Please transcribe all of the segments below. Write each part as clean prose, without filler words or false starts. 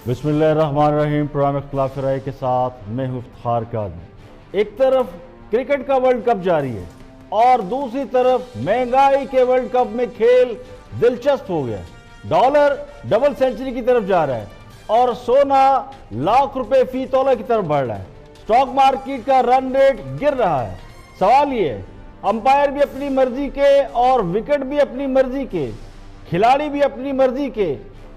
बिस्मिल्लाहिर्रहमानिर्रहीम। प्रोग्राम इख्तिलाफ राय के साथ मैं हूं इफ्तिखार कादमी। एक तरफ क्रिकेट का वर्ल्ड कप जारी है और दूसरी तरफ महंगाई के वर्ल्ड कप में खेल दिलचस्प हो गया। डॉलर डबल सेंचुरी की तरफ जा रहा है और सोना लाख रुपए फी तोला की तरफ बढ़ रहा है। स्टॉक मार्केट का रन रेट गिर रहा है। सवाल ये है, अंपायर भी अपनी मर्जी के और विकेट भी अपनी मर्जी के, खिलाड़ी भी अपनी मर्जी के,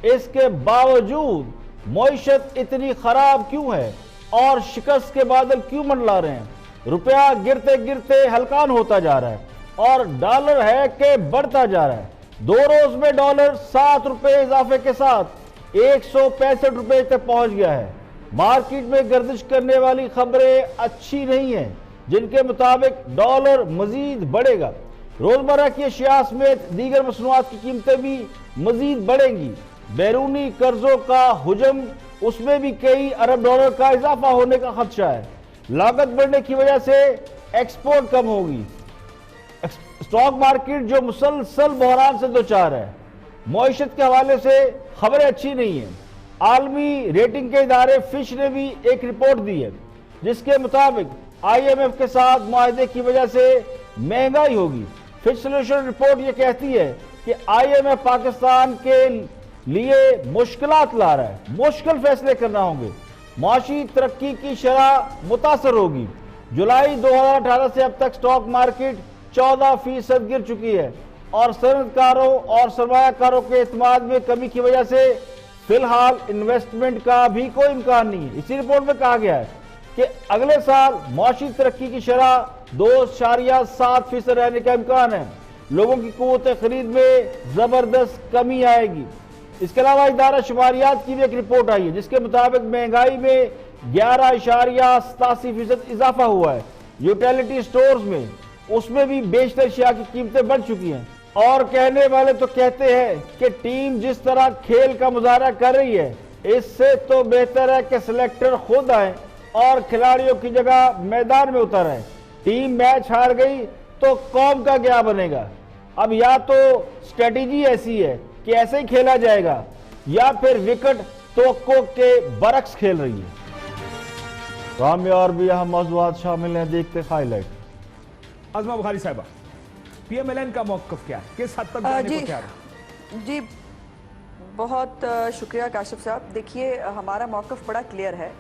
इसके बावजूद मईशत इतनी खराब क्यों है और शिकस्त के बादल क्यों मंडला रहे हैं? रुपया गिरते गिरते हलकान होता जा रहा है और डॉलर है कि बढ़ता जा रहा है। 2 रोज में डॉलर 7 रुपए इजाफे के साथ 165 रुपए तक पहुंच गया है। मार्केट में गर्दिश करने वाली खबरें अच्छी नहीं है, जिनके मुताबिक डॉलर मजीद बढ़ेगा। रोजमर्रा की अशिया समेत दीगर मसनूआत की कीमतें भी मजीद बढ़ेंगी। बैरूनी कर्जों का हुजम, उसमें भी कई अरब डॉलर का इजाफा होने का खदशा है। लागत बढ़ने की वजह से एक्सपोर्ट कम होगी। स्टॉक मार्केट जो मुसलसल बहरान से दो चार है। मईशत के हवाले से खबरें अच्छी नहीं है। आलमी रेटिंग के इदारे फिश ने भी एक रिपोर्ट दी है, जिसके मुताबिक IMF के साथ मुआहदे की वजह से महंगाई होगी। फिश सोल्यूशन रिपोर्ट ये कहती है कि IMF पाकिस्तान के लिए मुश्किलात ला रहा है। मुश्किल फैसले करना होंगे। माशी तरक्की की शरह मुतासर होगी। जुलाई 2018 से अब तक स्टॉक मार्केट 14% गिर चुकी है और सनतकारों और सरमायाकारों के एतमाद में कमी की वजह से फिलहाल इन्वेस्टमेंट का भी कोई इम्कान नहीं है। इसी रिपोर्ट में कहा गया है कि अगले साल माशी तरक्की की शरह 2.7% रहने का इम्कान है। लोगों की कुव्वत खरीद में जबरदस्त कमी आएगी। इसके अलावा इदारा शुमारियात की भी एक रिपोर्ट आई है, जिसके मुताबिक महंगाई में 11.87% इजाफा हुआ है। यूटिलिटी स्टोर्स में उसमें भी बेशतर अशिया की कीमतें बढ़ चुकी हैं। और कहने वाले तो कहते हैं कि टीम जिस तरह खेल का मुजाहरा कर रही है, इससे तो बेहतर है कि सिलेक्टर खुद आए और खिलाड़ियों की जगह मैदान में उतर आए। टीम मैच हार गई तो कौम का क्या बनेगा? अब या तो स्ट्रेटेजी ऐसी है कि ऐसे ही खेला जाएगा, या फिर विकेट तवक्को के बरक्स खेल रही है। राम में और भी अहम मौजूद शामिल हैं, देखते हाईलाइट। आजमा बुखारी साहिबा, PMLN का मौक़िफ़ क्या है? किस हद तक जाने को तैयार है? जी बहुत शुक्रिया काशिफ साहब। देखिए, हमारा मौक़िफ़ बड़ा क्लियर है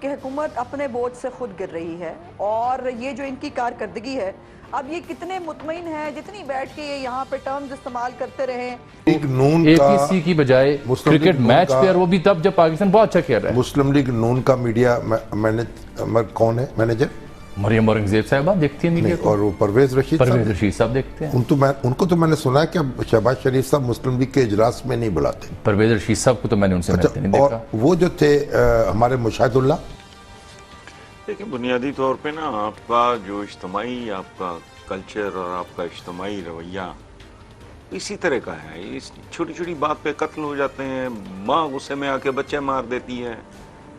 कि हुकूमत अपने बोझ से खुद गिर रही है और ये जो इनकी कारकर्दगी है, अब ये कितने मुतमईन हैं, जितनी बैठ के ये यहाँ पे टर्म्स इस्तेमाल करते रहे। लीग नून APC की बजाय क्रिकेट मैच पे, और वो भी तब जब पाकिस्तान बहुत अच्छा खेल रहा है। मुस्लिम लीग नून का मीडिया कौन है मैनेजर? मरियम औरंगजेब साहबा देखती है मीडिया को, और वो परवेज रशीद साहब देखते हैं। उनको तो मैंने सुना है कि अब शहबाज शरीफ साहब मुस्लिम लीग के इजलास में नहीं बुलाते। परवेज रशीद साहब को तो मैंने उनसे मिलते नहीं देखा। और वो जो थे हमारे मुशाहिदुल्लाह, देखिए, बुनियादी तौर पे ना आपका जो इज्तिमाई आपका कल्चर और आपका इज्तिमाई रवैया इसी तरह का है। इस छोटी छोटी बात पे कत्ल हो जाते हैं। माँ गुस्से में आके बच्चे मार देती है,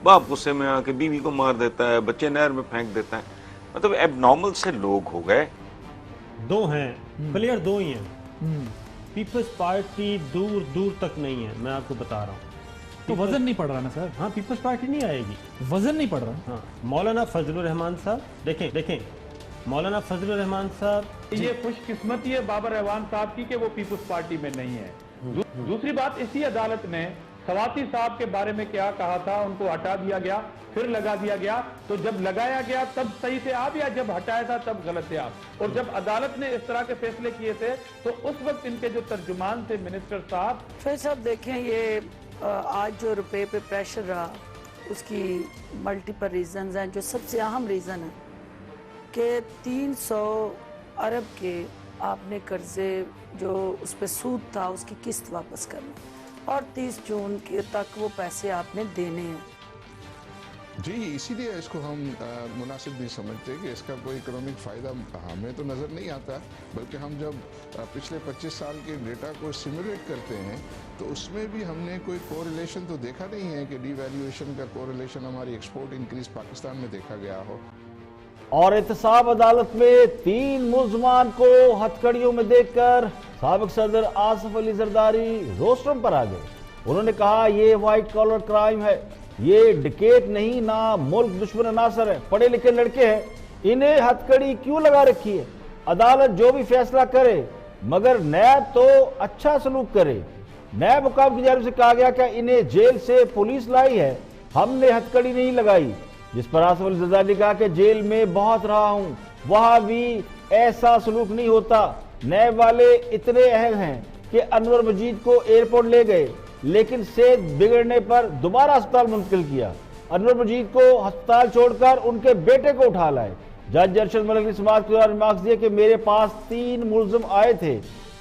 बाप गुस्से में आके बीवी को मार देता है, बच्चे नहर में फेंक देता है। मतलब एबनॉर्मल से लोग हो गए। दो हैं प्लेयर, दो ही हैं। पीपल्स पार्टी दूर दूर तक नहीं है, मैं आपको बता रहा हूँ। तो वजन नहीं पड़ रहा ना सर? हाँ, पीपल्स पार्टी नहीं आएगी, वजन नहीं पड़ रहा। हाँ, मौलाना फजलुर रहमान साहब देखें मौलाना फजलुर रहमान साहब, ये खुशकिस्मती है बाबर रहमान साहब की कि वो पीपल्स पार्टी में नहीं है। दूसरी बात, इसी अदालत ने सवाती साहब के बारे में क्या कहा था, उनको हटा दिया गया, फिर लगा दिया गया। तो जब लगाया गया तब सही थे आप, या जब हटाया था तब गलत थे आप? और जब अदालत ने इस तरह के फैसले किए थे तो उस वक्त इनके जो तर्जुमान थे मिनिस्टर साहब। फिर सब देखें, ये आज जो रुपए पे प्रेशर रहा, उसकी मल्टीपल रीजंस हैं। जो सबसे अहम रीज़न है कि 300 अरब के आपने कर्जे जो उस पर सूद था उसकी किस्त वापस करना, और 30 जून के तक वो पैसे आपने देने हैं। जी, इसीलिए इसको हम मुनासिब नहीं समझते कि इसका कोई इकोनॉमिक फ़ायदा हमें तो नज़र नहीं आता। बल्कि हम जब पिछले 25 साल के डेटा को सिमुलेट करते हैं तो उसमें भी हमने कोई कोरिलेशन तो देखा नहीं है कि डिवैल्यूएशन का कोरिलेशन हमारी एक्सपोर्ट इंक्रीज पाकिस्तान में देखा गया हो। और एहतसाब अदालत में 3 मुल्ज़मान को हथकड़ियों में देखकर साबिक सदर आसिफ अली जरदारी रोस्टरम पर आ गए। उन्होंने कहा ये व्हाइट कॉलर क्राइम है, ये डिकेट नहीं ना मुल्क दुश्मन अनासर है, पढ़े लिखे लड़के हैं, इन्हें हथकड़ी क्यों लगा रखी है। अदालत जो भी फैसला करे मगर नैब तो अच्छा सलूक करे। नैब हुकाम की जानिब से कहा गया कि इन्हें जेल से पुलिस लाई है, हमने हथकड़ी नहीं लगाई। जिस पर आसिफ अली जरदारी ने कहा कि जेल में बहुत रहा हूं, वहां भी ऐसा सलूक नहीं होता। नैब वाले इतने अहम हैं कि अनवर मजीद को एयरपोर्ट ले गए लेकिन सेहत बिगड़ने पर दोबारा अस्पताल मुंतकिल किया। अनवर मजीद को अस्पताल छोड़कर उनके बेटे को उठा लाए। जज अरशद मलिक ने समाज के दौरान रिमार्क्स दिए कि मेरे पास 3 मुलजिम आए थे,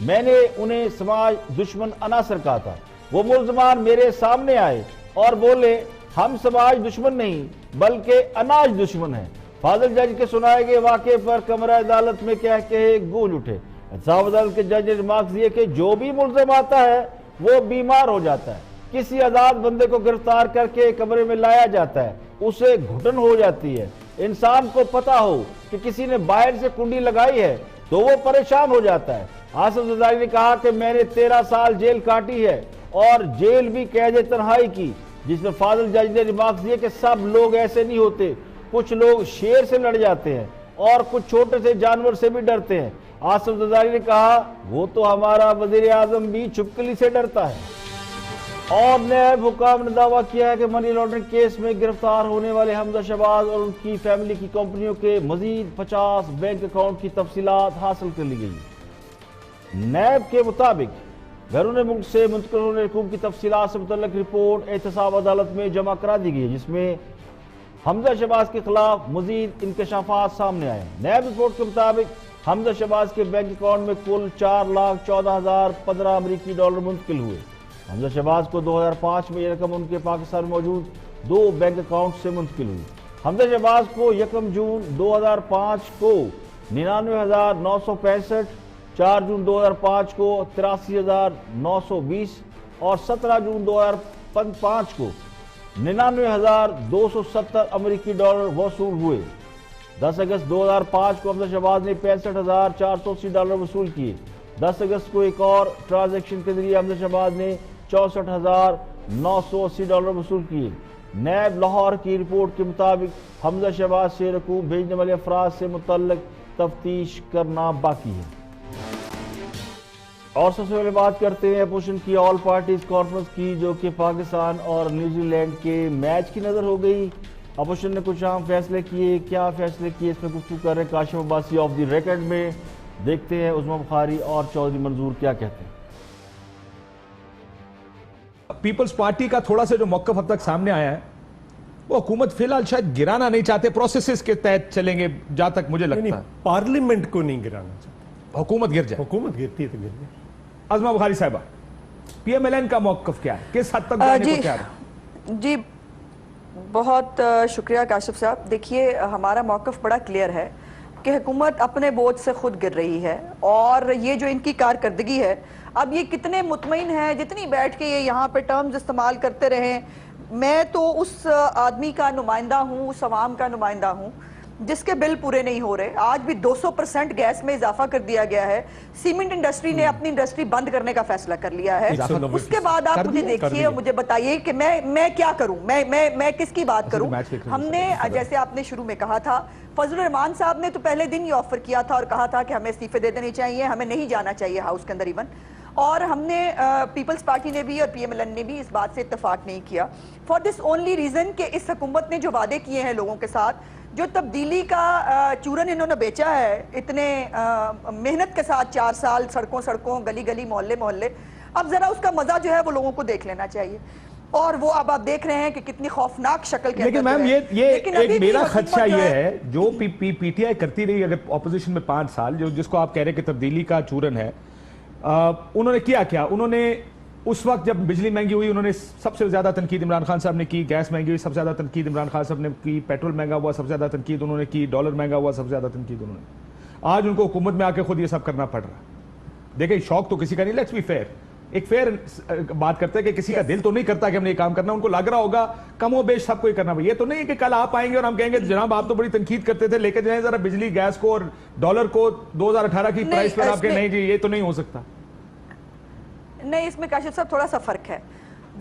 मैंने उन्हें समाज दुश्मन अनासर कहा था। वो मुलजमान मेरे सामने आए और बोले हम समाज दुश्मन नहीं बल्कि अनाज दुश्मन है। फाजिल जज के सुनाए गए वाक़े पर कमरा अदालत में क्या कहे गूंज उठे। इंसाफ अदालत के जज ने रिमार्क्स दिए कि जो भी मुलजिम आता है वो बीमार हो जाता है। किसी आजाद बंदे को गिरफ्तार करके कमरे में लाया जाता है, उसे घुटन हो जाती है। इंसान को पता हो कि किसी ने बाहर से कुंडी लगाई है तो वो परेशान हो जाता है। आसिफ जरदारी ने कहा कि मैंने 13 साल जेल काटी है और जेल भी कैद तन्हाई की, जिसमें फाजिल जज ने रिमार्क्स दिए कि सब लोग ऐसे नहीं होते, कुछ लोग शेर से लड़ जाते हैं और कुछ छोटे से जानवर से भी डरते हैं। आसिफ जरदारी ने कहा वो तो हमारा वजीर आजम भी छिपकली से डरता है। और नैब हुकाम ने दावा किया है कि मनी लॉन्ड्रिंग केस में गिरफ्तार होने वाले हमजा शहबाज और उनकी फैमिली की कंपनियों के मजीद 50 बैंक अकाउंट की तफसीलात हासिल कर ली गई। नैब के मुताबिक बैरून मुल्क से मुंतकिल होने रकूम की तफसीलात से मुतल्लिक रिपोर्ट एहतसाब अदालत में जमा करा दी गई है, जिसमें हमजा शहबाज के खिलाफ मजीद इंकशाफात सामने आए। नैब रिपोर्ट के मुताबिक हमजा शहबाज के बैंक अकाउंट में कुल 4,14,015 अमरीकी डॉलर मुंतकिल हुए। हमजा शहबाज को 2005 में यह रकम उनके पाकिस्तान में मौजूद 2 बैंक अकाउंट से मुंतकिल हुई। हमजा शहबाज को 1 जून 2005 को 99,965, 4 जून 2005 को 83,920 और 17 जून 2005 को 99,270 अमरीकी डॉलर वसूल हुए। 10 अगस्त 2005 को हमजा शहबाज ने 65,480 डॉलर वसूल किए। 10 अगस्त को एक और ट्रांजैक्शन के जरिए हमजा शहबाज ने 64,980 डॉलर वसूल किए। नैब लाहौर की रिपोर्ट के मुताबिक हमजा शहबाज से रकूम भेजने वाले अफराद से मुतल्लिक तफ्तीश करना बाकी है। और सबसे पहले बात करते हैं अपोजिशन की ऑल पार्टीज कॉन्फ्रेंस की, जो कि पाकिस्तान और न्यूजीलैंड के मैच की नजर हो गई। अपोजिशन ने कुछ अहम फैसले किए, क्या फैसले किए इसमें गुफ्तगू कर रहे हैं Kashif Abbasi of the record में। देखते हैं उस्मा बुखारी और चौधरी मंजूर क्या कहते हैं। पीपल्स पार्टी का थोड़ा सा जो मौक़िफ़ अब तक सामने आया है, वो हुकूमत फिलहाल शायद गिराना नहीं चाहते, प्रोसेसेस के तहत चलेंगे जहां तक मुझे लगता है। पार्लियामेंट को नहीं गिराना चाहते, हुकूमत गिर जाए। हुकूमत गिरती है तो गिर जाए। अज़मा बुखारी साहिबा, पीएमएलएन का मौक़िफ़ क्या है, किस हद तक जाने को तैयार है? जी बहुत शुक्रिया काशिफ साहब। देखिए हमारा मौक़िफ़ बड़ा क्लियर है कि हुकूमत अपने बोझ से खुद गिर रही है और ये जो इनकी कारकर्दगी है, अब ये कितने मुतमईन हैं, जितनी बैठ के ये यहाँ पे टर्म्स इस्तेमाल करते रहें। मैं तो उस आदमी का नुमाइंदा हूँ, उस अवाम का नुमाइंदा हूँ जिसके बिल पूरे नहीं हो रहे। आज भी 200% गैस में इजाफा कर दिया गया है। सीमेंट इंडस्ट्री ने अपनी इंडस्ट्री बंद करने का फैसला कर लिया है। उसके बाद आप मुझे देखिए, मुझे बताइए कि मैं क्या करूं, मैं किसकी बात करूं। हमने जैसे आपने शुरू में कहा था, फजलुर रहमान साहब ने तो पहले दिन ही ऑफर किया था और कहा था कि हमें इस्तीफे दे देने चाहिए, हमें नहीं जाना चाहिए हाउस के अंदर इवन। और हमने पीपल्स पार्टी ने भी और पीएमएलएन ने भी इस बात से इत्तेफाक नहीं किया, फॉर दिस ओनली रीजन कि इस हुकूमत ने जो वादे किए हैं लोगों के साथ, जो तब्दीली का चूरन इन्होंने बेचा है इतने मेहनत के साथ 4 साल सड़कों गली गली मोहल्ले मोहल्ले, अब जरा उसका मजा जो है वो लोगों को देख लेना चाहिए। और वो अब आप देख रहे हैं कि कितनी खौफनाक शक्ल के। लेकिन मैम ये एक मेरा खदशा ये है, जो पीटीआई करती रही अगर ऑपोजिशन में 5 साल, जो जिसको आप कह रहे हैं कि तब्दीली का चूरन है, उन्होंने किया क्या? उन्होंने उस वक्त जब बिजली महंगी हुई, उन्होंने सबसे ज्यादा तनकीद इमरान खान साहब ने की। गैस महंगी हुई, सबसे ज्यादा तनकीद इमरान खान साहब ने की। पेट्रोल महंगा हुआ, सबसे ज्यादा तनकीद उन्होंने की। डॉलर महंगा हुआ, सबसे ज्यादा तनकीद उन्होंने। आज उनको हुकूमत में आके खुद ये सब करना पड़ रहा है। देखिए शौक तो किसी का नहीं, लेट्स बी फेयर, एक फेयर बात करते हैं कि किसी का दिल तो नहीं करता कि हमने ये काम करना, उनको लग रहा होगा कमो बेश सबको ही करना। ये तो नहीं है कि कल आप आएंगे और हम कहेंगे जनाब आप तो बड़ी तनकीद करते थे, लेके जाए जरा बिजली गैस को और डॉलर को 2018 की प्राइस पर आपके नहीं जी, ये तो नहीं हो सकता। नहीं, इसमें काशिफ साहब थोड़ा सा फर्क है।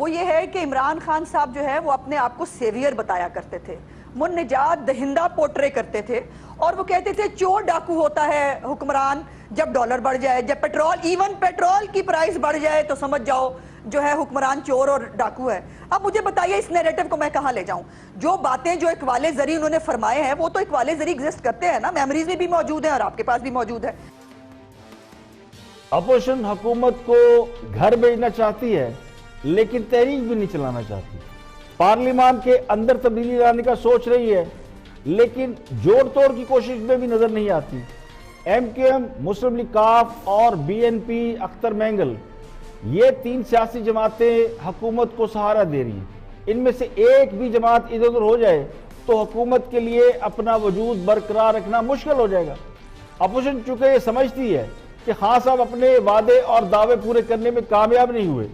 वो ये है कि इमरान खान साहब जो है वो अपने आप को सेवियर बताया करते थे, वो निजात दहिंदा पोर्ट्रे करते थे और वो कहते थे चोर डाकू होता है हुक्मरान जब डॉलर बढ़ जाए, जब इवन पेट्रोल की प्राइस बढ़ जाए तो समझ जाओ जो है हुक्मरान चोर और डाकू है। अब मुझे बताइए इस नैरेटिव को मैं कहां ले जाऊं? जो बातें जो इकबाल ज़री उन्होंने फरमाए हैं वो तो इकबाल ज़री एग्जिस्ट करते हैं ना, मेमोरीज में भी मौजूद है और आपके पास भी मौजूद है। अपोजिशन हुकूमत को घर भेजना चाहती है लेकिन तहरीक भी नहीं चलाना चाहती। पार्लियामान के अंदर तब्दीली लाने का सोच रही है लेकिन जोड़ तोड़ की कोशिश में भी नजर नहीं आती। MQM, मुस्लिम लीग काफ और BNP अख्तर मैंगल, ये 3 सियासी जमातें हुकूमत को सहारा दे रही हैं। इनमें से एक भी जमात इधर उधर हो जाए तो हुकूमत के लिए अपना वजूद बरकरार रखना मुश्किल हो जाएगा। अपोजिशन चूंकि ये समझती है कि खान साहब अपने वादे और दावे पूरे करने में कामयाब नहीं हुए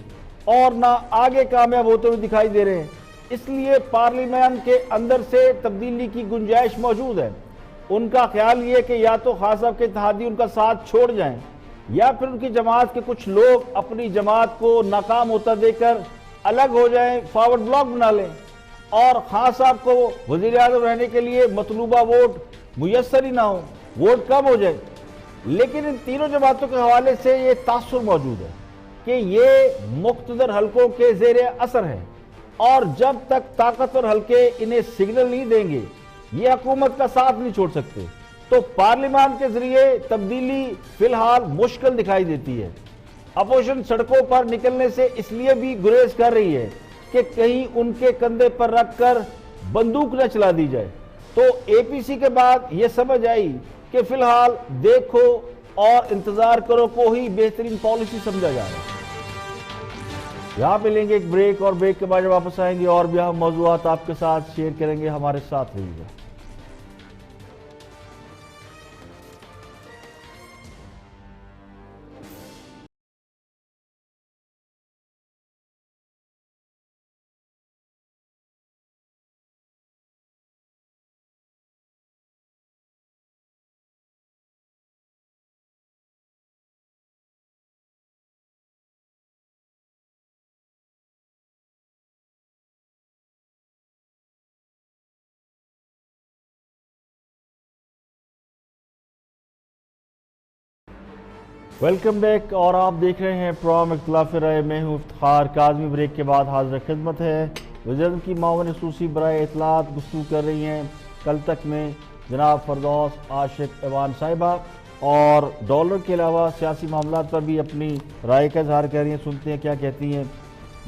और ना आगे कामयाब होते हुए दिखाई दे रहे हैं, इसलिए पार्लियामेंट के अंदर से तब्दीली की गुंजाइश मौजूद है। उनका ख्याल ये कि या तो खान साहब के इत्तेहादी उनका साथ छोड़ जाएं या फिर उनकी जमात के कुछ लोग अपनी जमात को नाकाम होता देकर अलग हो जाएं, फॉरवर्ड ब्लॉक बना लें और खान साहब को वजीर आज़म रहने के लिए मतलूबा वोट मुयस्सर ही ना हो, वोट कम हो जाए। लेकिन इन तीनों जमातों के हवाले से ये तासुर मौजूद है कि ये मुख्तदर हलकों के ज़ेरे असर है और जब तक ताकतवर हलके इन्हें सिग्नल नहीं देंगे ये हुकूमत का साथ नहीं छोड़ सकते। तो पार्लियामान के जरिए तब्दीली फिलहाल मुश्किल दिखाई देती है। अपोजिशन सड़कों पर निकलने से इसलिए भी गुरेज कर रही है कि कहीं उनके कंधे पर रखकर बंदूक न चला दी जाए। तो APC के बाद ये समझ आई कि फिलहाल देखो और इंतजार करो को ही बेहतरीन पॉलिसी समझा जा रहा है। यहाँ पे लेंगे एक ब्रेक और ब्रेक के बाद जब वापस आएंगे और भी हम मौजूदात आपके साथ शेयर करेंगे, हमारे साथ रहिएगा। वेलकम बैक और आप देख रहे हैं प्रोग्राम इख्तिलाफ राय। मैं हूं इफ्तिखार काज़मी। ब्रेक के बाद हाजिर खिदमत है। वज़ीर की मावन खसूसी बराए इत्तलात गुफ्तगू कर रही हैं कल तक में जनाब फरदौस आशिक ऐवान साहिबा और डॉलर के अलावा सियासी मामला पर भी अपनी राय का इजहार कर रही हैं। सुनते हैं क्या कहती हैं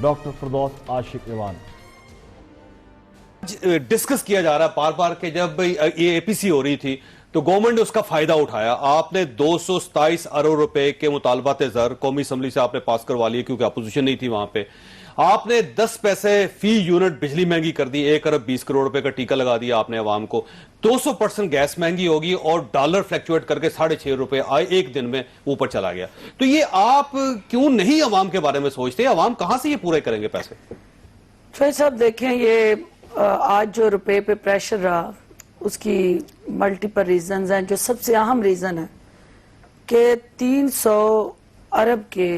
डॉक्टर फरदौस आशिक ऐवान। डिस्कस किया जा रहा है बार बार कि जब ये APC हो रही थी तो गवर्नमेंट ने उसका फायदा उठाया। आपने 227 अरब रुपए के मुतालबात ज़र कौमी असम्बली से आपने पास करवा लिए क्योंकि अपोजिशन नहीं थी वहां पे। आपने 10 पैसे फी यूनिट बिजली महंगी कर दी, 1 अरब 20 करोड़ रुपए का टीका लगा दिया आपने अवाम को। 200% गैस महंगी होगी और डॉलर फ्लैक्चुएट करके 6.5 रुपए आए एक दिन में ऊपर चला गया। तो ये आप क्यों नहीं अवाम के बारे में सोचते? अवाम कहां से ये पूरे करेंगे पैसे? फिर साहब देखें, ये आज जो रुपए पे प्रेशर रहा उसकी मल्टीपल रीजंस हैं। जो सबसे अहम रीजन है कि 300 अरब के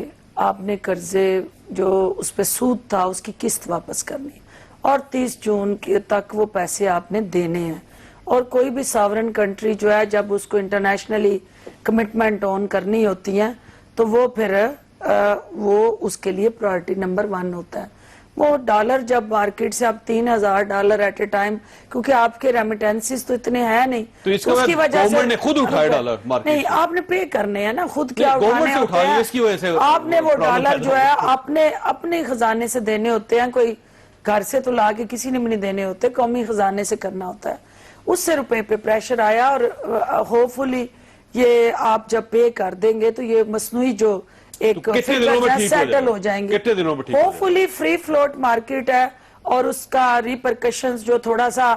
आपने कर्जे जो उस पर सूद था उसकी किस्त वापस करनी और 30 जून के तक वो पैसे आपने देने हैं। और कोई भी सॉवरेन कंट्री जो है जब उसको इंटरनेशनली कमिटमेंट ऑन करनी होती है तो वो फिर वो उसके लिए प्रायोरिटी नंबर 1 होता है। वो डॉलर जब मार्केट से आप $3000 एट ए टाइम, क्योंकि आपके रेमिटेंसेस तो इतने हैं नहीं, तो उसकी वजह से ने खुद उठाए डॉलर मार्केट नहीं, आपने पे करने हैं ना, खुद क्या उठाने होते हैं, इसकी वजह से आपने वो डॉलर जो है आपने अपने खजाने से देने होते हैं। कोई घर से तो ला के किसी ने भी नहीं देने होते, कौमी खजाने से करना होता है। उससे रुपए पे प्रेशर आया और होपफुली ये आप जब पे कर देंगे तो ये मसनूई जो एक सेटल हो जाएंगे। कितने दिनों में ठीक हो होपफुली फ्री फ्लोट मार्केट है और उसका रिपरकशंस जो थोड़ा सा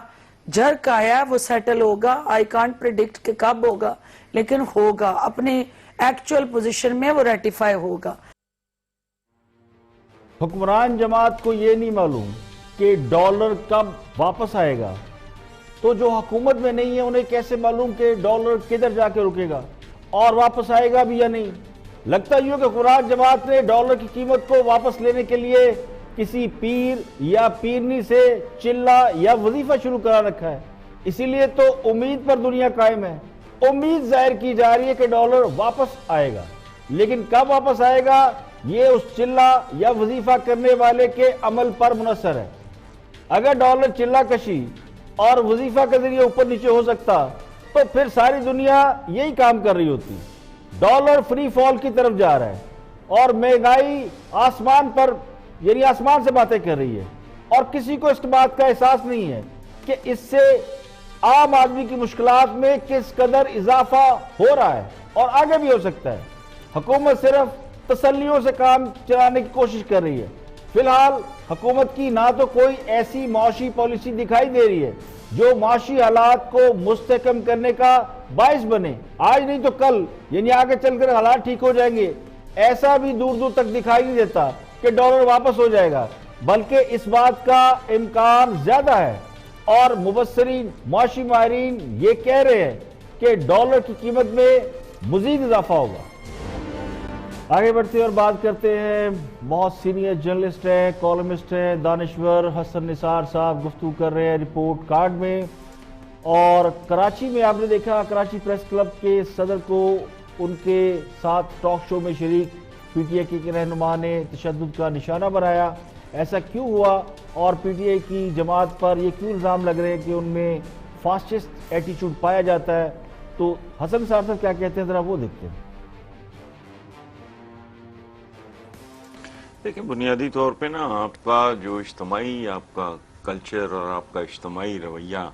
झर्क आया वो सेटल होगा। आई कांट प्रिडिक्ट कि कब होगा, लेकिन होगा, अपनी एक्चुअल पोजीशन में वो रेटिफाई होगा। हुक्मरान जमात को ये नहीं मालूम कि डॉलर कब वापस आएगा, तो जो हुकूमत में नहीं है उन्हें कैसे मालूम कि डॉलर किधर जाके रुकेगा और वापस आएगा भी या नहीं। लगता यूं कि हुक्मरान जमात ने डॉलर की कीमत को वापस लेने के लिए किसी पीर या पीरनी से चिल्ला या वजीफा शुरू करा रखा है। इसीलिए तो उम्मीद पर दुनिया कायम है। उम्मीद जाहिर की जा रही है कि डॉलर वापस आएगा, लेकिन कब वापस आएगा ये उस चिल्ला या वजीफा करने वाले के अमल पर मुनसर है। अगर डॉलर चिल्ला कशी और वजीफा के जरिए ऊपर नीचे हो सकता तो फिर सारी दुनिया यही काम कर रही होती। डॉलर फ्री फॉल की तरफ जा रहा है और महंगाई आसमान पर, यानी आसमान से बातें कर रही है, और किसी को इस बात का एहसास नहीं है कि इससे आम आदमी की मुश्किलात में किस कदर इजाफा हो रहा है और आगे भी हो सकता है। हुकूमत सिर्फ तसल्लियों से काम चलाने की कोशिश कर रही है। फिलहाल हुकूमत की ना तो कोई ऐसी माशी पॉलिसी दिखाई दे रही है जो माशी हालात को मुस्तहकम करने का बाइस बने। आज नहीं तो कल, यानी आगे चलकर हालात ठीक हो जाएंगे, ऐसा भी दूर दूर तक दिखाई नहीं देता कि डॉलर वापस हो जाएगा, बल्कि इस बात का इम्कान ज्यादा है। और मुबस्सरीन, माशी माहिरीन ये कह रहे हैं कि डॉलर की कीमत में मजीद इजाफा होगा। आगे बढ़ते हैं और बात करते हैं, बहुत सीनियर जर्नलिस्ट हैं, कॉलमिस्ट हैं, दानिश्वर हसन निसार साहब गुफ्तगू कर रहे हैं रिपोर्ट कार्ड में। और कराची में आपने देखा, कराची प्रेस क्लब के सदर को उनके साथ टॉक शो में शरीक पीटीआई के रहनुमा ने तशद्दुद का निशाना बनाया। ऐसा क्यों हुआ और पीटीआई की जमात पर ये क्यों इल्ज़ाम लग रहे हैं कि उनमें फासिस्ट एटीट्यूड पाया जाता है? तो हसन साहब क्या कहते हैं, जरा वो देखते हैं। देखिए, बुनियादी तौर पे ना आपका जो इज्तिमाई आपका कल्चर और आपका इज्तिमाई रवैया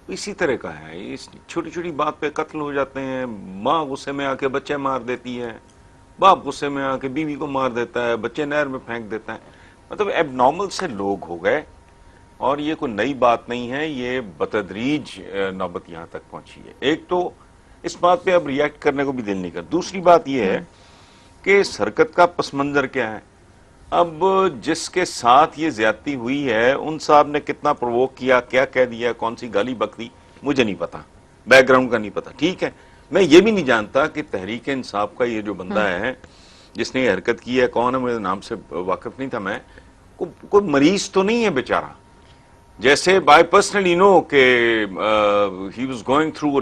इसी तरह का है। इस छोटी छोटी बात पे कत्ल हो जाते हैं। माँ गुस्से में आके बच्चे मार देती है, बाप गुस्से में आके बीवी को मार देता है, बच्चे नहर में फेंक देता है। मतलब एबनॉर्मल से लोग हो गए और ये कोई नई बात नहीं है, ये बतदरीज नौबत यहाँ तक पहुंची है। एक तो इस बात पे अब रिएक्ट करने को भी दिल नहीं कर। दूसरी बात ये है कि इस हरकत का पस मंजर क्या है। अब जिसके साथ ये ज्यादती हुई है उन साहब ने कितना प्रोवोक किया, क्या कह दिया, कौन सी गाली बकरी, मुझे नहीं पता, बैकग्राउंड का नहीं पता। ठीक है, मैं ये भी नहीं जानता कि तहरीक इंसाफ का ये जो बंदा है जिसने ये हरकत की है कौन है, मेरे नाम से वाकिफ नहीं था मैं। कोई मरीज तो नहीं है बेचारा, जैसे बाय पर्सनली नो के he was going through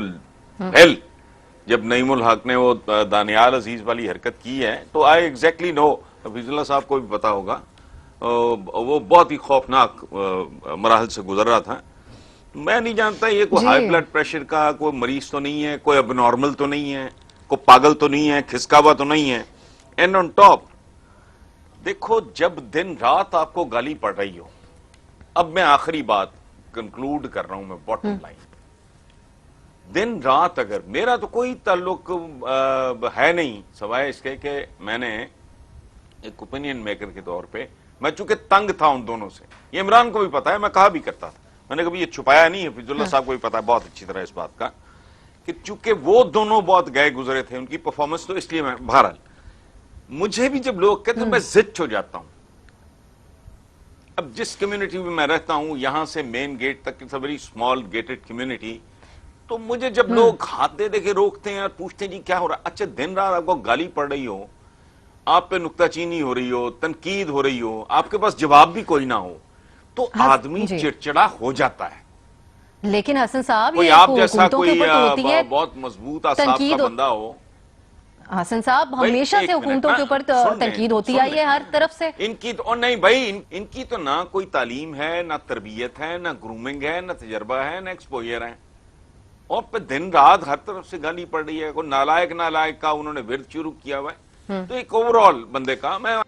hell. जब नईमुल हक ने वो दानियाल अजीज वाली हरकत की है तो आई एग्जैक्टली नो, हफीजुल्लाह साहब को भी पता होगा, वो बहुत ही खौफनाक मराहल से गुजर रहा था। मैं नहीं जानता ये कोई हाई ब्लड प्रेशर का कोई मरीज तो नहीं है, कोई अबनॉर्मल तो नहीं है, कोई पागल तो नहीं है, खिसकावा तो नहीं है। एंड ऑन टॉप देखो, जब दिन रात आपको गाली पड़ रही हो, अब मैं आखिरी बात कंक्लूड कर रहा हूं, मैं बॉटम लाइन, दिन रात अगर मेरा तो कोई ताल्लुक है नहीं सवाए इसके कि मैंने एक ओपिनियन मेकर के तौर पे, मैं चूंकि तंग था उन दोनों से, ये इमरान को भी पता है, मैं कहा भी करता था, मैंने कभी ये छुपाया नहीं है, हफीजुल्लाह साहब को भी पता है बहुत अच्छी तरह इस बात का कि चूंकि वो दोनों बहुत गए गुजरे थे, उनकी परफॉर्मेंस तो इसलिए मैं बहरहाल मुझे भी जब लोग कहते मैं जिद हो जाता हूं। अब जिस कम्युनिटी में मैं रहता हूं यहां से मेन गेट तक it's a very small gated community, तो मुझे जब लोग हाथ दे के रोकते हैं और पूछते हैं जी क्या हो रहा है, अच्छा दिन रात आपको गाली पड़ रही हो, आप पे नुक्ताचीनी हो रही हो, तनकीद हो रही हो, आपके पास जवाब भी कोई ना हो, तो आदमी चिड़चिड़ा हो जाता है। लेकिन हसन साहब, कोई आप जैसा कोई बहुत मजबूत आसाब का बंदा हो, हसन साहब हमेशा से हुकूमतों के ऊपर तनकीद होती आई है हर तरफ से। इनकी तो नहीं भाई, इनकी तो ना कोई तालीम है, ना तरबियत है, ना ग्रूमिंग है, ना तजर्बा है, ना एक्सपोजर है, और पे दिन रात हर तरफ से गाली पड़ रही है। कोई नालायक नालायक का उन्होंने विरद शुरू किया हुआ है, तो एक ओवरऑल बंदे का मैं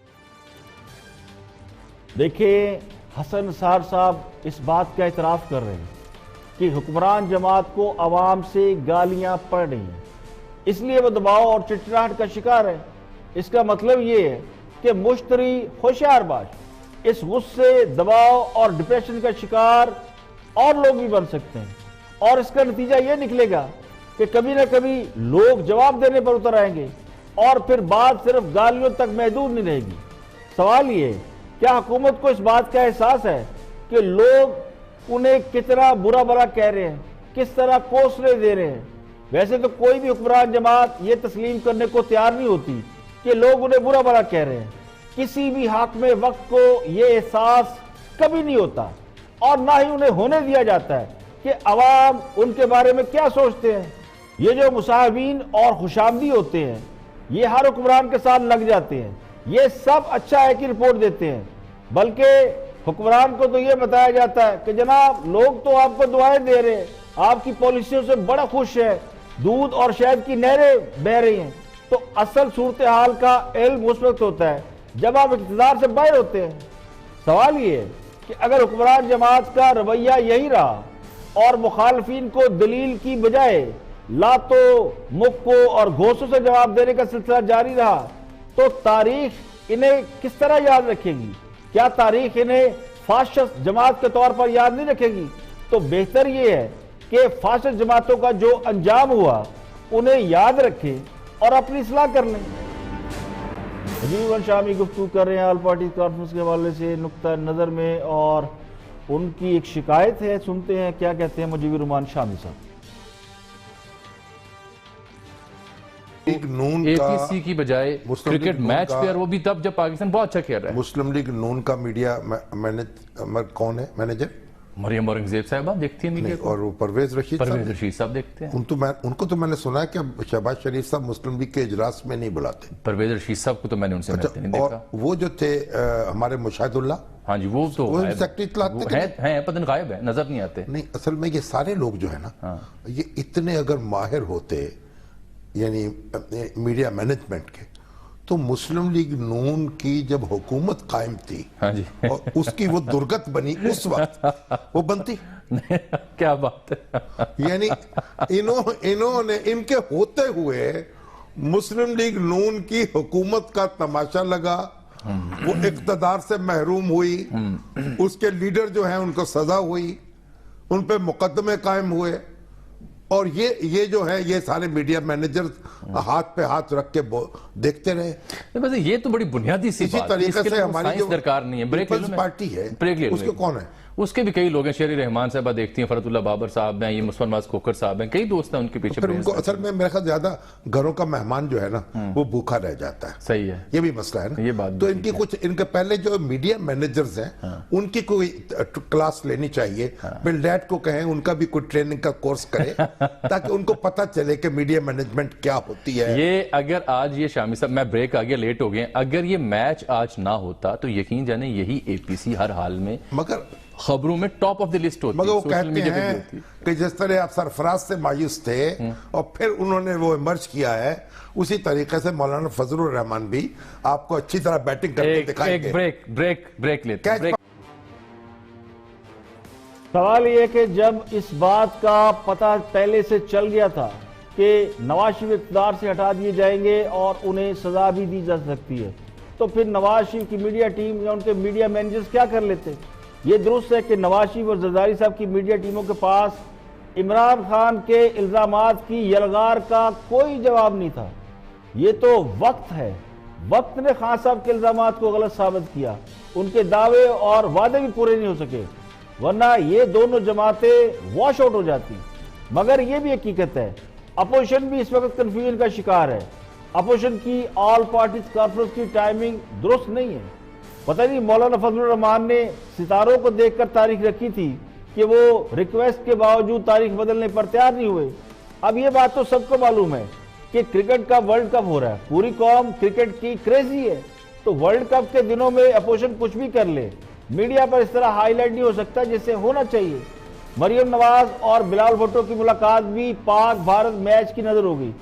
देखिए, हसन निसार साहब इस बात का इतराफ कर रहे हैं कि हुक्मरान जमात को आवाम से गालियां पड़ रही हैं, इसलिए वो दबाव और चिड़चिड़ाहट का शिकार है। इसका मतलब ये है कि मुश्तरी होशियारबाज इस गुस्से, दबाव और डिप्रेशन का शिकार और लोग भी बन सकते हैं, और इसका नतीजा ये निकलेगा कि कभी ना कभी लोग जवाब देने पर उतर आएंगे और फिर बात सिर्फ गालियों तक महदूद नहीं रहेगी। सवाल ये, क्या हुकूमत को इस बात का एहसास है कि लोग उन्हें कितना बुरा भला कह रहे हैं, किस तरह कोसले दे रहे हैं? वैसे तो कोई भी हुक्मरान जमात ये तस्लीम करने को तैयार नहीं होती कि लोग उन्हें बुरा भला कह रहे हैं। किसी भी हाकिम वक्त को ये एहसास कभी नहीं होता और ना ही उन्हें होने दिया जाता है कि अवाम उनके बारे में क्या सोचते हैं। ये जो मुसाहिबीन और खुशामदी होते हैं, ये हर हुक्मरान के साथ लग जाते हैं। ये सब अच्छा है कि रिपोर्ट देते हैं, बल्कि हुक्मरान को तो ये बताया जाता है कि जनाब लोग तो आपको दुआएं दे रहे हैं, आपकी पॉलिसियों से बड़ा खुश है, दूध और शहद की नहरें बह रही हैं। तो असल सूरत हाल का इल्म उस वक्त होता है जब आप इक़्तिदार से बाहर होते हैं। सवाल ये है कि अगर हुक्मरान जमात का रवैया यही रहा और मुखालफिन को दलील की बजाय लातों, मुक्कों और घोषों से जवाब देने का सिलसिला जारी रहा, तो तारीख इन्हें किस तरह याद रखेगी? क्या तारीख इन्हें फाशिस्ट जमात के तौर पर याद नहीं रखेगी? तो बेहतर यह है कि फाशिस्ट जमातों का जो अंजाम हुआ उन्हें याद रखें और अपनी इस्लाह कर लें। अजीब शामी गुफ्तगू कर रहे हैं ऑल पार्टी कॉन्फ्रेंस के हवाले से नुक्ता नज़र में, और उनकी एक शिकायत है, सुनते हैं क्या कहते हैं मुजीबुर रहमान शामी साहब। एपीसी की बजाय क्रिकेट मैच प्लेयर, वो भी तब जब पाकिस्तान बहुत अच्छा खेल रहा है। मुस्लिम लीग नून का मीडिया कौन है मैनेजर? मरियम औरंगजेब साहब देखती हैं मीडिया को, और वो परवेज रशीद साहब देखते हैं। उनको तो मैंने सुना है कि शहबाज शरीफ साहब मुस्लिम लीग के इजलास में नहीं बुलाते। परवेज रशीद साहब को तो मैंने उनसे मिलते नहीं देखा। वो जो थे हमारे मुशाहिदुल्लाह, हाँ जी, वो तो सेक्रेटरी हैं, पता गायब है, नजर नहीं आते। नहीं, असल में ये सारे लोग जो है ना, ये इतने अगर माहिर होते यानी मीडिया मैनेजमेंट के, तो मुस्लिम लीग नून की जब हुकूमत कायम थी, हाँ जी, और उसकी वो दुर्गत बनी उस वक्त वो बनती। क्या बात है। यानी इन्होंने इनके होते हुए मुस्लिम लीग नून की हुकूमत का तमाशा लगा, वो इक़्तिदार से महरूम हुई, उसके लीडर जो हैं उनको सजा हुई, उन पे मुकदमे कायम हुए, और ये जो है ये सारे मीडिया मैनेजर हाथ पे हाथ रख के देखते रहे। वैसे ये तो बड़ी बुनियादी सी इसी तरीके से हमारी जो दरकार नहीं है। ब्रेक पार्टी है, उसके कौन है? उसके भी कई लोग हैं, शेरी रहमान साहबा देखती हैं, फरतुल्लाह बाबर साहब हैं, ये मुस्फर नवाज खोखर साहब हैं, कई दोस्त हैं उनके पीछे। फिर उनको असल में मेरे ख्याल ज्यादा घरों का मेहमान जो है ना वो भूखा रह जाता है। सही है, ये भी मसला है ना, ये बात। तो इनकी कुछ इनके पहले जो मीडिया मैनेजर्स हैं उनकी कोई क्लास लेनी चाहिए, बिल्डैट को कहें उनका भी कोई ट्रेनिंग का कोर्स करे ताकि उनको पता चले कि मीडिया मैनेजमेंट क्या होती है। ये अगर आज ये शामी साहब, मैं ब्रेक आ गया, लेट हो गए, अगर ये मैच आज ना होता तो यकीन जाने यही एपीसी हर हाल में मगर खबरों में टॉप ऑफ द लिस्ट होती। मगर वो कहते हैं कि जिस तरह आप सरफराज से मायूस थे और फिर उन्होंने वो इमर्ज किया है, उसी तरीके से मौलाना फजलुर रहमान भी आपको अच्छी तरह बैटिंग करके दिखाएंगे। ब्रेक लेते हैं। सवाल ये कि जब इस बात का पता पहले से चल गया था कि नवाज शरीफ इक़्तिदार से हटा दिए जाएंगे और उन्हें सजा भी दी जा सकती है, तो फिर नवाज शरीफ की मीडिया टीम या उनके मीडिया मैनेजर्स क्या कर लेते? ये दुरुस्त है कि नवाज शरीफ और जरदारी साहब की मीडिया टीमों के पास इमरान खान के इल्जामात की यलगार का कोई जवाब नहीं था। ये तो वक्त है, वक्त ने खान साहब के इल्जामात को गलत साबित किया, उनके दावे और वादे भी पूरे नहीं हो सके, वरना ये दोनों जमातें वॉश आउट हो जाती। मगर ये भी हकीकत है, अपोजिशन भी इस वक्त कंफ्यूजन का शिकार है। अपोजिशन की ऑल पार्टीज कॉन्फ्रेंस की टाइमिंग दुरुस्त नहीं है। पता नहीं मौलाना फजलुर रहमान ने सितारों को देखकर तारीख रखी थी कि वो रिक्वेस्ट के बावजूद तारीख बदलने पर तैयार नहीं हुए। अब ये बात तो सबको मालूम है कि क्रिकेट का वर्ल्ड कप हो रहा है, पूरी कौम क्रिकेट की क्रेजी है, तो वर्ल्ड कप के दिनों में अपोजिशन कुछ भी कर ले, मीडिया पर इस तरह हाईलाइट नहीं हो सकता जैसे होना चाहिए। मरियम नवाज और बिलाल भुट्टो की मुलाकात भी पाक भारत मैच की नजर हो गई,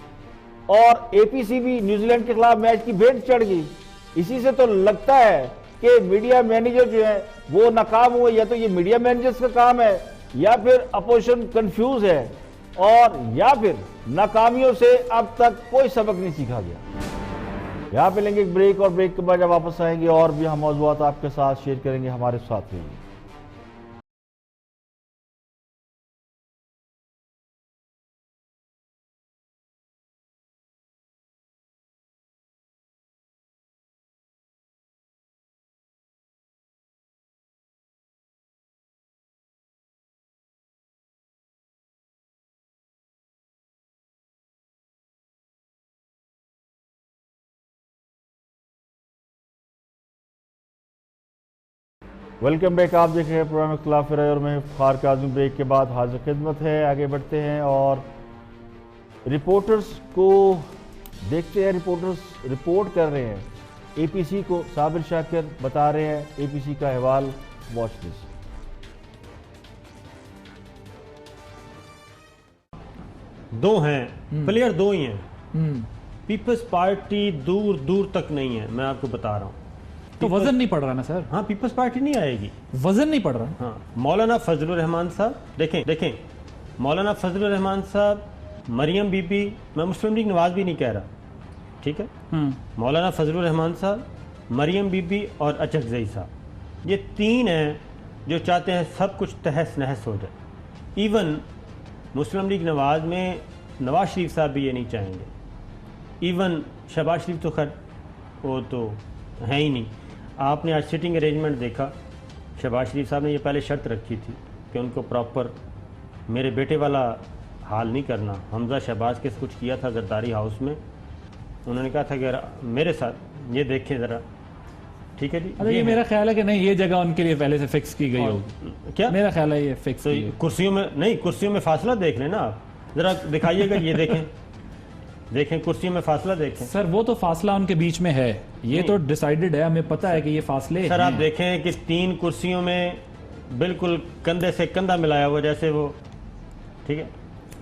और एपीसी भी न्यूजीलैंड के खिलाफ मैच की भेंट चढ़ गई। इसी से तो लगता है कि मीडिया मैनेजर जो है वो नाकाम हुए, या तो ये मीडिया मैनेजर्स का काम है, या फिर अपोजिशन कंफ्यूज है, और या फिर नाकामियों से अब तक कोई सबक नहीं सीखा गया। यहाँ पे लेंगे एक ब्रेक, और ब्रेक के बाद जब वापस आएंगे और भी हम मौजूद आपके साथ शेयर करेंगे। हमारे साथ रहिए। Welcome back. आप देख रहे हैं प्रोग्राम इख्तिलाफ राय और मैं इफ्तिखार काज़मी। ब्रेक के बाद हाजिर खिदमत है। आगे बढ़ते हैं और रिपोर्टर्स को देखते हैं। रिपोर्टर्स रिपोर्ट कर रहे हैं एपीसी को। साबिर शाकिर बता रहे हैं एपीसी का अहवाल। Watch this. दो हैं प्लेयर, दो ही हैं। पीपल्स पार्टी दूर दूर तक नहीं है, मैं आपको बता रहा हूँ। तो वजन नहीं पड़ रहा ना सर? हाँ, पीपल्स पार्टी नहीं आएगी, वजन नहीं पड़ रहा। हाँ, मौलाना फजलुर रहमान साहब देखें मौलाना फजलुर रहमान साहब, मरियम बीबी, मैं मुस्लिम लीग नवाज भी नहीं कह रहा, ठीक है। मौलाना फजलुर रहमान साहब, मरियम बीबी और अचकजई साहब, ये तीन हैं जो चाहते हैं सब कुछ तहस नहस हो जाए। इवन मुस्लिम लीग नवाज में नवाज शरीफ साहब भी ये नहीं चाहेंगे। इवन शहबाज शरीफ तो खैर वो तो है ही नहीं। आपने आज सिटिंग अरेंजमेंट देखा, शहबाज शरीफ साहब ने ये पहले शर्त रखी थी कि उनको प्रॉपर मेरे बेटे वाला हाल नहीं करना। हमजा शहबाज के कुछ किया था जरदारी हाउस में, उन्होंने कहा था कि मेरे साथ ये देखें ज़रा, ठीक है जी। अरे ये मेरा ख्याल है कि नहीं, ये जगह उनके लिए पहले से फिक्स की गई होगी। क्या मेरा ख्याल है ये फिक्स तो कुर्सियों में नहीं, कुर्सियों में फासला देख लेना आप, ज़रा दिखाइएगा। ये देखें कुर्सियों में फासला देखें। सर वो तो फासला उनके बीच में है, ये तो डिसाइडेड है, हमें पता है कि ये फासले सर आप देखें कि तीन कुर्सियों में बिल्कुल कंधे से कंधा मिलाया हुआ, जैसे वो, ठीक है,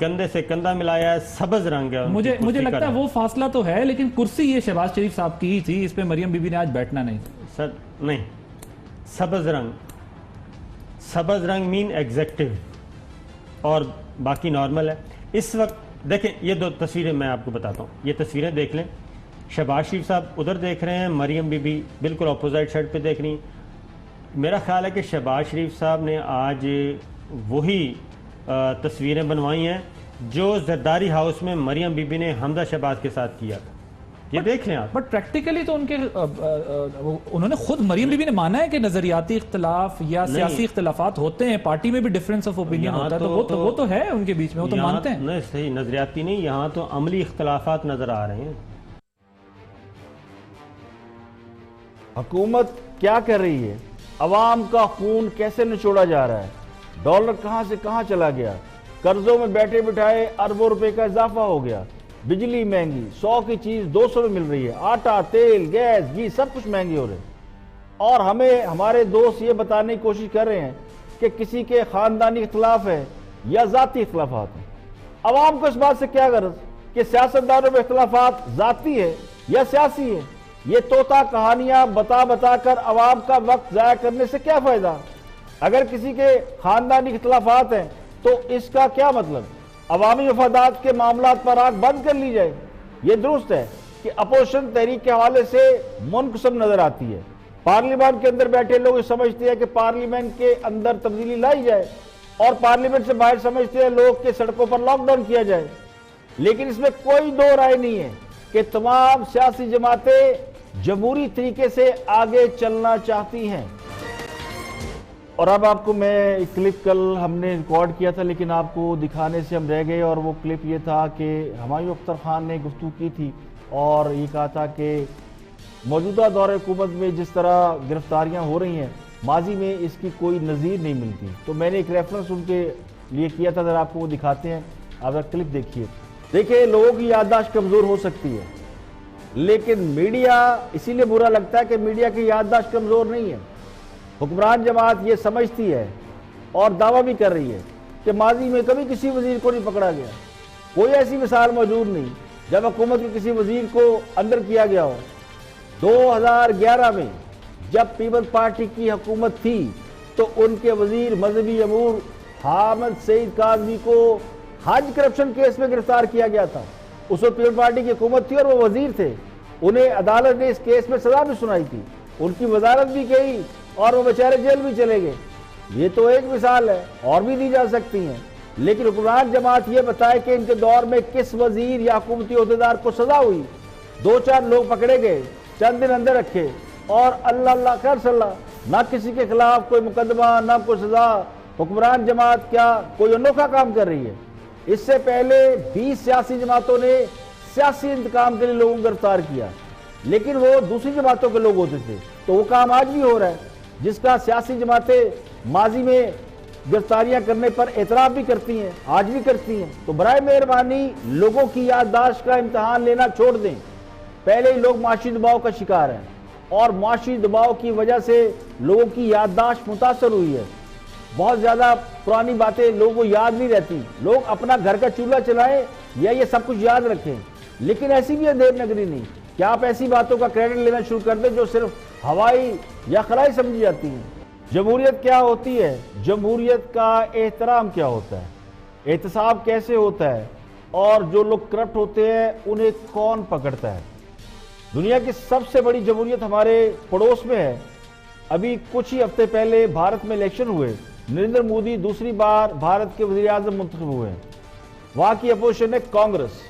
कंधे से कंधा मिलाया है, सब्ज रंग है। मुझे लगता है वो फासला तो है, लेकिन कुर्सी ये शहबाज शरीफ साहब की ही थी, इस पे मरियम बीबी ने आज बैठना नहीं। सर नहीं, सब्ज रंग मीन एग्जेक्टिव और बाकी नॉर्मल है। इस वक्त देखें ये दो तस्वीरें मैं आपको बताता हूँ, ये तस्वीरें देख लें। शहबाज शरीफ साहब उधर देख रहे हैं, मरियम बीबी बिल्कुल अपोजिट साइड पे देख रही। मेरा ख्याल है कि शहबाज शरीफ साहब ने आज वही तस्वीरें बनवाई हैं जो जरदारी हाउस में मरियम बीबी ने हमजा शहबाज के साथ किया था। ये देख लें आप। बट प्रैक्टिकली तो उनके उन्होंने खुद मरियम बीबी ने माना है कि नजरियाती इख्तिलाफ या सियासी इख्तिलाफात होते हैं, पार्टी में भी डिफरेंस ऑफ ओपिनियन होता है, तो वो तो है उनके बीच में, वो तो मानते हैं। नहीं सही, नजरियाती नहीं, यहाँ तो अमली इख्तिलाफात नजर आ रहे हैं। हुकूमत क्या कर रही है? अवाम का खून कैसे निचोड़ा जा रहा है? डॉलर कहां से कहां चला गया? कर्जों में बैठे बिठाए अरबों रुपए का इजाफा हो गया। बिजली महंगी, 100 की चीज 200 में मिल रही है। आटा, तेल, गैस, घी सब कुछ महंगी हो रहे हैं। और हमें हमारे दोस्त ये बताने की कोशिश कर रहे हैं कि किसी के खानदानी इख्तिलाफ है या जाती इख्तिलाफात है। अवाम को इस बात से क्या गर्ज कि सियासतदानों में इख्तिलाफात जाती है या सियासी है? ये तोता कहानियां बता कर अवाम का वक्त जाया करने से क्या फायदा? अगर किसी के खानदानी इख्तिलाफात हैं तो इसका क्या मतलब? अवामी मफादात के मामला पर आंख बंद कर ली जाए। ये दुरुस्त है कि अपोजिशन तहरीक के हवाले से मुनक़सम नजर आती है। पार्लियामेंट के अंदर बैठे लोग ये समझते हैं कि पार्लियामेंट के अंदर तब्दीली लाई जाए, और पार्लियामेंट से बाहर समझते हैं लोग कि सड़कों पर लॉकडाउन किया जाए। लेकिन इसमें कोई दो राय नहीं है कि तमाम सियासी जमातें जमहूरी तरीके से आगे चलना चाहती हैं। और अब आपको मैं एक क्लिप कल हमने रिकॉर्ड किया था, लेकिन आपको दिखाने से हम रह गए, और वो क्लिप ये था कि हुमायूं अख्तर खान ने गुफ्तगू की थी और ये कहा था कि मौजूदा दौर हुकूमत में जिस तरह गिरफ्तारियां हो रही हैं, माजी में इसकी कोई नज़ीर नहीं मिलती। तो मैंने एक रेफरेंस उनके लिए किया था, अगर आपको वो दिखाते हैं। आप क्लिप देखिए। देखिए, लोगों की याददाश्त कमज़ोर हो सकती है, लेकिन मीडिया, इसीलिए बुरा लगता है कि मीडिया की याददाश्त कमज़ोर नहीं है। हुक्मरान जमात ये समझती है और दावा भी कर रही है कि माजी में कभी किसी वजीर को नहीं पकड़ा गया। कोई ऐसी मिसाल मौजूद नहीं जब हुकूमत के किसी वजीर को अंदर किया गया हो। 2011 में जब पीपल्स पार्टी की हुकूमत थी तो उनके वजीर मजहबी अमूर हामिद सईद काज़मी को हज करप्शन केस में गिरफ्तार किया गया था। उस वक्त पीपल्स पार्टी की हुकूमत थी और वो वजीर थे। उन्हें अदालत ने इस केस में सजा भी सुनाई थी, उनकी वजारत भी गई और वो बेचारे जेल भी चले गए। ये तो एक मिसाल है, और भी दी जा सकती हैं। लेकिन हुक्मरान जमात ये बताए कि इनके दौर में किस वजीर या हुकूमती अहदेदार को सजा हुई। 2-4 लोग पकड़े गए, चंद दिन अंदर रखे, और अल्लाह अल्लाह कर सल्ला, ना किसी के खिलाफ कोई मुकदमा, ना कोई सजा। हुक्मरान जमात क्या कोई अनोखा काम कर रही है? इससे पहले 20 सियासी जमातों ने सियासी इंतकाम के लिए लोगों को गिरफ्तार किया, लेकिन वो दूसरी जमातों के लोग होते थे। तो वो काम आज भी हो रहा है। जिसका सियासी जमातें माजी में गिरफ्तारियां करने पर एतराफ भी करती हैं, आज भी करती हैं। तो बराए मेहरबानी लोगों की याददाश्त का इम्तहान लेना छोड़ दें। पहले ही लोग माशी दबाव का शिकार हैं और माशी दबाव की वजह से लोगों की याददाश्त मुतासर हुई है। बहुत ज्यादा पुरानी बातें लोगों को याद नहीं रहती। लोग अपना घर का चूल्हा चलाएं या ये सब कुछ याद रखें, लेकिन ऐसी भी अंधेर नगरी नहीं। क्या आप ऐसी बातों का क्रेडिट लेना शुरू कर दें जो सिर्फ हवाई या खलाई समझी जाती हैं? जमहूरियत क्या होती है? जमहूरियत का एहतराम क्या होता है? एहतसाब कैसे होता है? और जो लोग करप्ट होते हैं उन्हें कौन पकड़ता है? दुनिया की सबसे बड़ी जमहूरियत हमारे पड़ोस में है। अभी कुछ ही हफ्ते पहले भारत में इलेक्शन हुए, नरेंद्र मोदी दूसरी बार भारत के वज़ीर आज़म मुंतखब हुए हैं। वहां की अपोजिशन है कांग्रेस,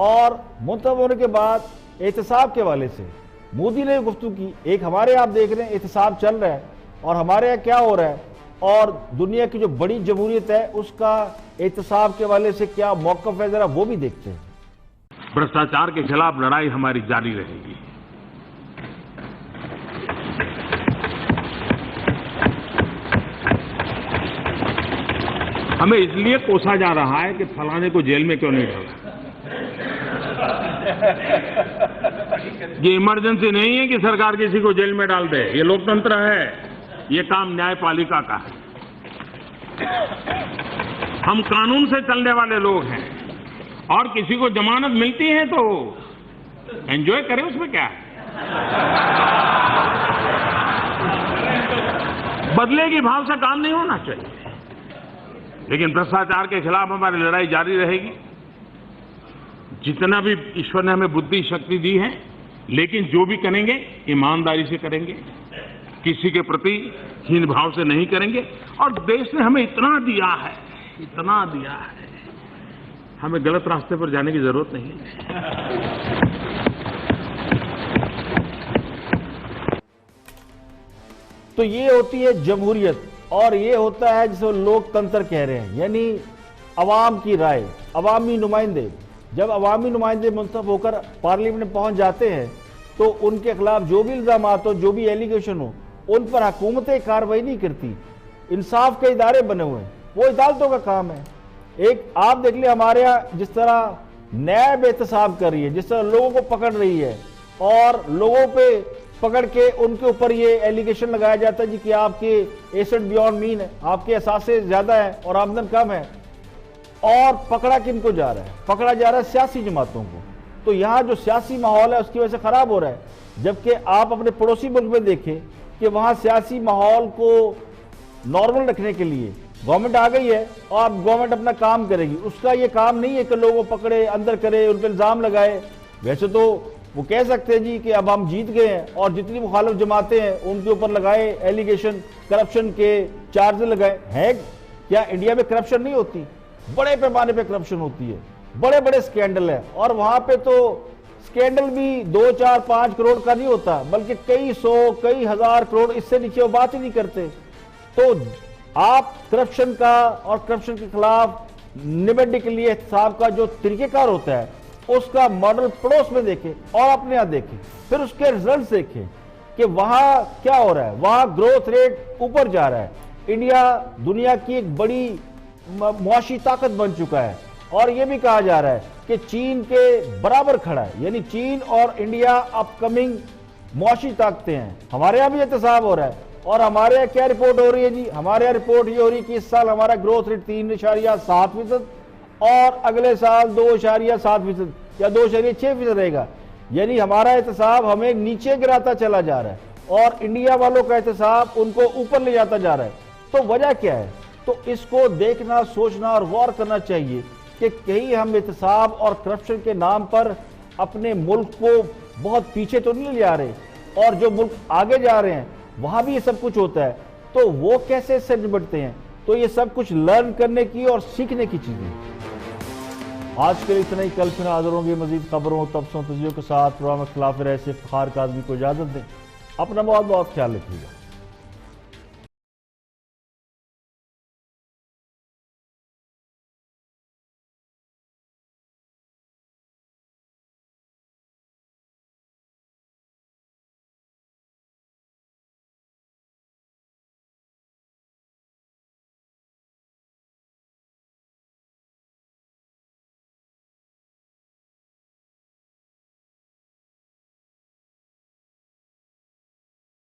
और मुंतखब होने के बाद एहतसाब के हवाले से मोदी ने गुफ्तगू की। एक हमारे आप देख रहे हैं एहतसाब चल रहा है, और हमारे यहाँ क्या हो रहा है, और दुनिया की जो बड़ी जमहूरियत है उसका एहतसाब के हवाले से क्या मौक़िफ़ है, जरा वो भी देखते हैं। भ्रष्टाचार के खिलाफ लड़ाई हमारी जारी रहेगी। हमें इसलिए कोसा जा रहा है कि फलाने को जेल में क्यों नहीं डाला। ये इमरजेंसी नहीं है कि सरकार किसी को जेल में डाल दे। ये लोकतंत्र है, ये काम न्यायपालिका का है। हम कानून से चलने वाले लोग हैं, और किसी को जमानत मिलती है तो एंजॉय करें, उसमें क्या है। बदले की भाव से काम नहीं होना चाहिए। लेकिन भ्रष्टाचार के खिलाफ हमारी लड़ाई जारी रहेगी। जितना भी ईश्वर ने हमें बुद्धि शक्ति दी है, लेकिन जो भी करेंगे ईमानदारी से करेंगे, किसी के प्रति हीन भाव से नहीं करेंगे। और देश ने हमें इतना दिया है, इतना दिया है, हमें गलत रास्ते पर जाने की जरूरत नहीं है। तो ये होती है जमहूरियत, और ये होता है जिसे लोकतंत्र कह रहे हैं, यानी अवाम की राय, अवामी नुमाइंदे। जब अवामी नुमाइंदे मुंतखब होकर पार्लियामेंट में पहुंच जाते हैं तो उनके खिलाफ जो भी इल्जाम हो, जो भी एलिगेशन हो, उन पर हुकूमतें कार्रवाई नहीं करती। इंसाफ के इदारे बने हुए हैं, वो अदालतों का काम है। एक आप देख लिया हमारे यहाँ जिस तरह न्याय एहतसाब कर रही है, जिस तरह लोगों को पकड़ रही है, और लोगों पे पकड़ के उनके ऊपर ये एलिगेशन लगाया जाता है जी कि आपके एसेट बियॉन्ड मीन है, आपके असासे ज्यादा है और आमदन कम है। और पकड़ा किनको जा रहा है? पकड़ा जा रहा है सियासी जमातों को। तो यहाँ जो सियासी माहौल है उसकी वजह से खराब हो रहा है। जबकि आप अपने पड़ोसी मुल्क में देखें कि वहाँ सियासी माहौल को नॉर्मल रखने के लिए गवर्नमेंट आ गई है, और अब गवर्नमेंट अपना काम करेगी। उसका ये काम नहीं है कि लोगों को पकड़े, अंदर करे, उन पर इल्जाम लगाए। वैसे तो वो कह सकते हैं जी कि अब हम जीत गए हैं, और जितनी मुखालिफ जमातें हैं उनके ऊपर लगाए एलिगेशन, करप्शन के चार्ज लगाए हैं। क्या इंडिया में करप्शन नहीं होती? बड़े पैमाने पे करप्शन होती है, बड़े बड़े स्कैंडल है। और वहां पे तो स्कैंडल भी 2, 4, 5 करोड़ का नहीं होता, बल्कि कई 100, कई हजार करोड़, इससे नीचे वो बात ही नहीं करते। तो आप करप्शन का और करप्शन के खिलाफ निपटने के लिए एहतसाब का जो तरीकेकार होता है उसका मॉडल पड़ोस में देखें और अपने यहां देखें, फिर उसके रिजल्ट देखें कि वहां क्या हो रहा है। वहां ग्रोथ रेट ऊपर जा रहा है। इंडिया दुनिया की एक बड़ी मुआशी ताकत बन चुका है, और यह भी कहा जा रहा है कि चीन के बराबर खड़ा है। यानी चीन और इंडिया अपकमिंग मुआशी ताकतें हैं। हमारे यहाँ भी एहतसाब हो रहा है, और हमारे यहाँ क्या रिपोर्ट हो रही है जी? हमारे यहाँ रिपोर्ट ये हो रही है कि इस साल हमारा ग्रोथ रेट 3.7% और अगले साल 2.7% या 2.6% रहेगा। यानी हमारा एहतसाब हमें नीचे गिराता चला जा रहा है, और इंडिया वालों का एहतसाब उनको ऊपर ले जाता जा रहा है। तो वजह क्या है? तो इसको देखना, सोचना और गौर करना चाहिए कि कहीं हम एहतसाब और करप्शन के नाम पर अपने मुल्क को बहुत पीछे तो नहीं ले जा रहे, और जो मुल्क आगे जा रहे हैं वहां भी ये सब कुछ होता है, तो वो कैसे इससे निपटते हैं? तो ये सब कुछ लर्न करने की और सीखने की चीजें। आज के लिए इतना ही। कल फिर हाजिर होंगे मजीद खबरों, तबसरों, तजियों के साथ। प्रोग्राम खिलाफ राय से इफ्तिखार काज़मी को इजाजत दें। अपना बहुत बहुत ख्याल रखिएगा।